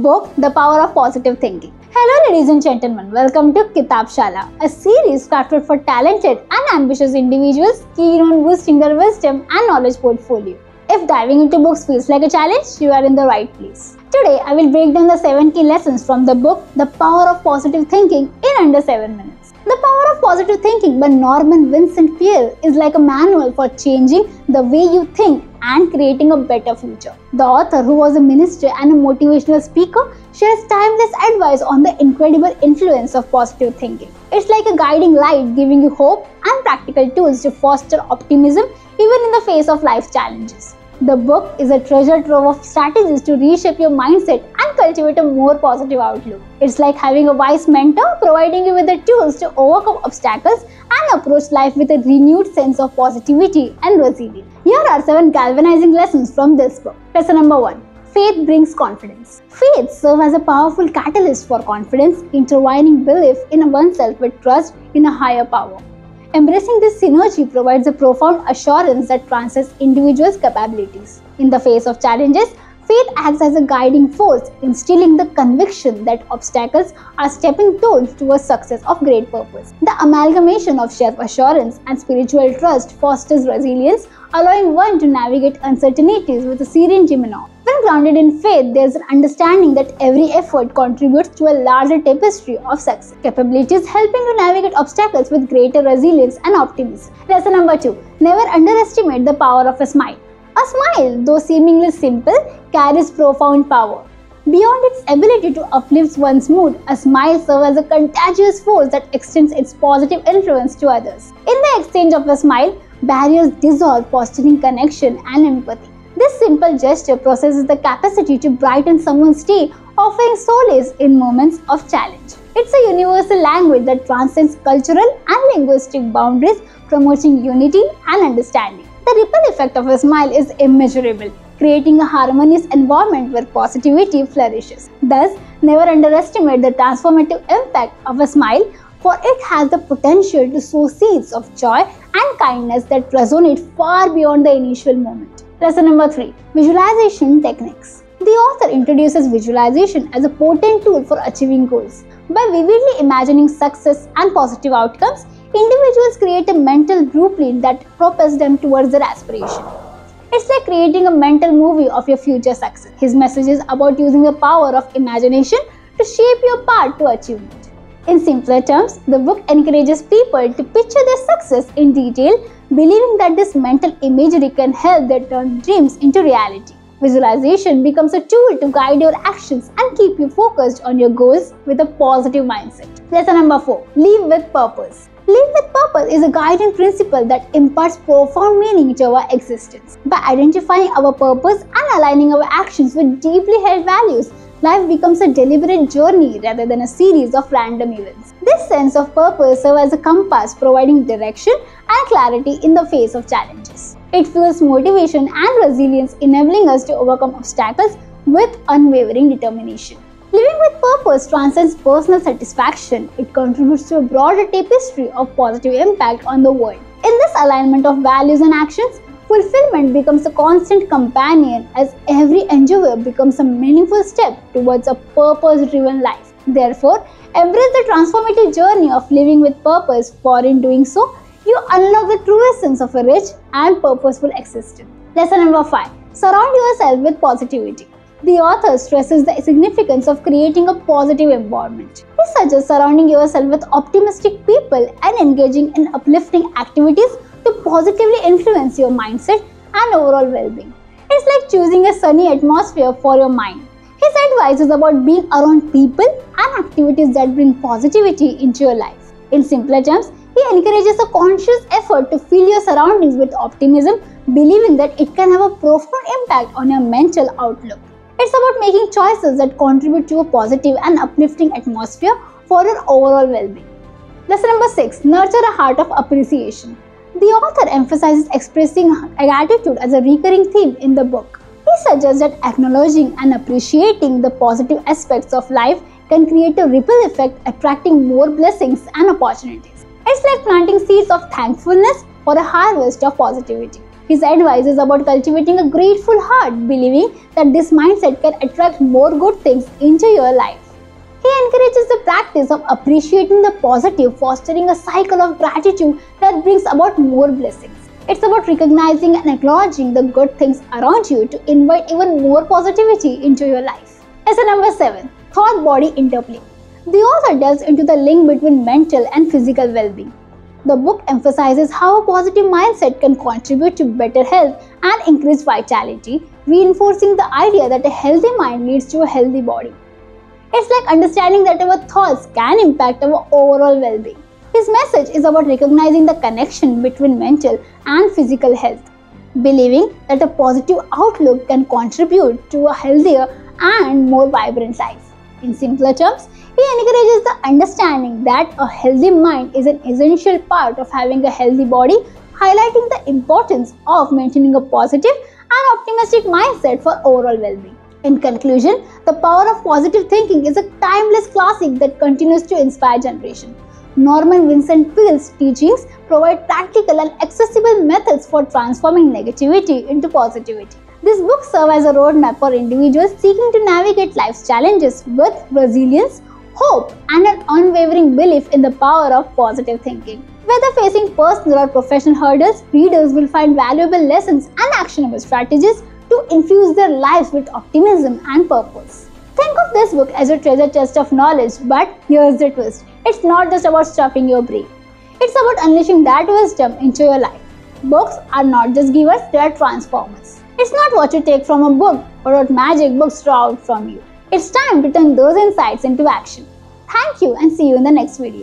book, The Power of Positive Thinking. Hello ladies and gentlemen, welcome to Kitab Shala, a series crafted for talented and ambitious individuals keen on boosting their wisdom and knowledge portfolio. If diving into books feels like a challenge, you are in the right place. Today, I will break down the 7 key lessons from the book, The Power of Positive Thinking in under 7 minutes. The Power of Positive Thinking by Norman Vincent Peale is like a manual for changing the way you think and creating a better future. The author, who was a minister and a motivational speaker, shares timeless advice on the incredible influence of positive thinking. It's like a guiding light giving you hope and practical tools to foster optimism even in the face of life's challenges. The book is a treasure trove of strategies to reshape your mindset and cultivate a more positive outlook. It's like having a wise mentor providing you with the tools to overcome obstacles and approach life with a renewed sense of positivity and resilience. Here are 7 galvanizing lessons from this book. Lesson number 1. Faith brings confidence. Faith serves as a powerful catalyst for confidence, intertwining belief in oneself with trust in a higher power. Embracing this synergy provides a profound assurance that transcends individuals' capabilities. In the face of challenges, faith acts as a guiding force, instilling the conviction that obstacles are stepping stones towards success of great purpose. The amalgamation of self-assurance and spiritual trust fosters resilience, allowing one to navigate uncertainties with a serene demeanor. When grounded in faith, there is an understanding that every effort contributes to a larger tapestry of success capabilities, helping to navigate obstacles with greater resilience and optimism. Lesson number 2. Never underestimate the power of a smile. A smile, though seemingly simple, carries profound power. Beyond its ability to uplift one's mood, a smile serves as a contagious force that extends its positive influence to others. In the exchange of a smile, barriers dissolve, fostering connection and empathy. This simple gesture possesses the capacity to brighten someone's day, offering solace in moments of challenge. It's a universal language that transcends cultural and linguistic boundaries, promoting unity and understanding. The ripple effect of a smile is immeasurable, creating a harmonious environment where positivity flourishes. Thus, never underestimate the transformative impact of a smile, for it has the potential to sow seeds of joy and kindness that resonate far beyond the initial moment. Lesson number 3. Visualization techniques. The author introduces visualization as a potent tool for achieving goals. By vividly imagining success and positive outcomes, individuals create a mental blueprint that propels them towards their aspiration. It's like creating a mental movie of your future success. His message is about using the power of imagination to shape your path to achievement. In simpler terms, the book encourages people to picture their success in detail, believing that this mental imagery can help them turn dreams into reality. Visualization becomes a tool to guide your actions and keep you focused on your goals with a positive mindset. Lesson number 4. Live with purpose. Live with purpose is a guiding principle that imparts profound meaning to our existence. By identifying our purpose and aligning our actions with deeply held values, life becomes a deliberate journey rather than a series of random events. This sense of purpose serves as a compass, providing direction and clarity in the face of challenges. It fuels motivation and resilience, enabling us to overcome obstacles with unwavering determination. Living with purpose transcends personal satisfaction. It contributes to a broader tapestry of positive impact on the world. In this alignment of values and actions, fulfillment becomes a constant companion as every endeavor becomes a meaningful step towards a purpose-driven life. Therefore, embrace the transformative journey of living with purpose, for in doing so, you unlock the true essence of a rich and purposeful existence. Lesson number 5. Surround yourself with positivity. The author stresses the significance of creating a positive environment. He suggests surrounding yourself with optimistic people and engaging in uplifting activities to positively influence your mindset and overall well-being. It's like choosing a sunny atmosphere for your mind. His advice is about being around people and activities that bring positivity into your life. In simpler terms, he encourages a conscious effort to fill your surroundings with optimism, believing that it can have a profound impact on your mental outlook. It's about making choices that contribute to a positive and uplifting atmosphere for your overall well-being. Lesson number 6. Nurture a heart of appreciation. The author emphasizes expressing gratitude as a recurring theme in the book. He suggests that acknowledging and appreciating the positive aspects of life can create a ripple effect, attracting more blessings and opportunities. It's like planting seeds of thankfulness for a harvest of positivity. His advice is about cultivating a grateful heart, believing that this mindset can attract more good things into your life. He encourages the practice of appreciating the positive, fostering a cycle of gratitude that brings about more blessings. It's about recognizing and acknowledging the good things around you to invite even more positivity into your life. Lesson number 7. Thought-body interplay. The author delves into the link between mental and physical well-being. The book emphasizes how a positive mindset can contribute to better health and increased vitality, reinforcing the idea that a healthy mind leads to a healthy body. It's like understanding that our thoughts can impact our overall well-being. His message is about recognizing the connection between mental and physical health, believing that a positive outlook can contribute to a healthier and more vibrant life. In simpler terms, he encourages the understanding that a healthy mind is an essential part of having a healthy body, highlighting the importance of maintaining a positive and optimistic mindset for overall well-being. In conclusion, The Power of Positive Thinking is a timeless classic that continues to inspire generations. Norman Vincent Peale's teachings provide practical and accessible methods for transforming negativity into positivity. This book serves as a roadmap for individuals seeking to navigate life's challenges with resilience, hope, and an unwavering belief in the power of positive thinking. Whether facing personal or professional hurdles, readers will find valuable lessons and actionable strategies to infuse their lives with optimism and purpose. Think of this book as a treasure chest of knowledge, but here's the twist. It's not just about stuffing your brain. It's about unleashing that wisdom into your life. Books are not just givers, they are transformers. It's not what you take from a book or what magic books draw out from you. It's time to turn those insights into action. Thank you and see you in the next video.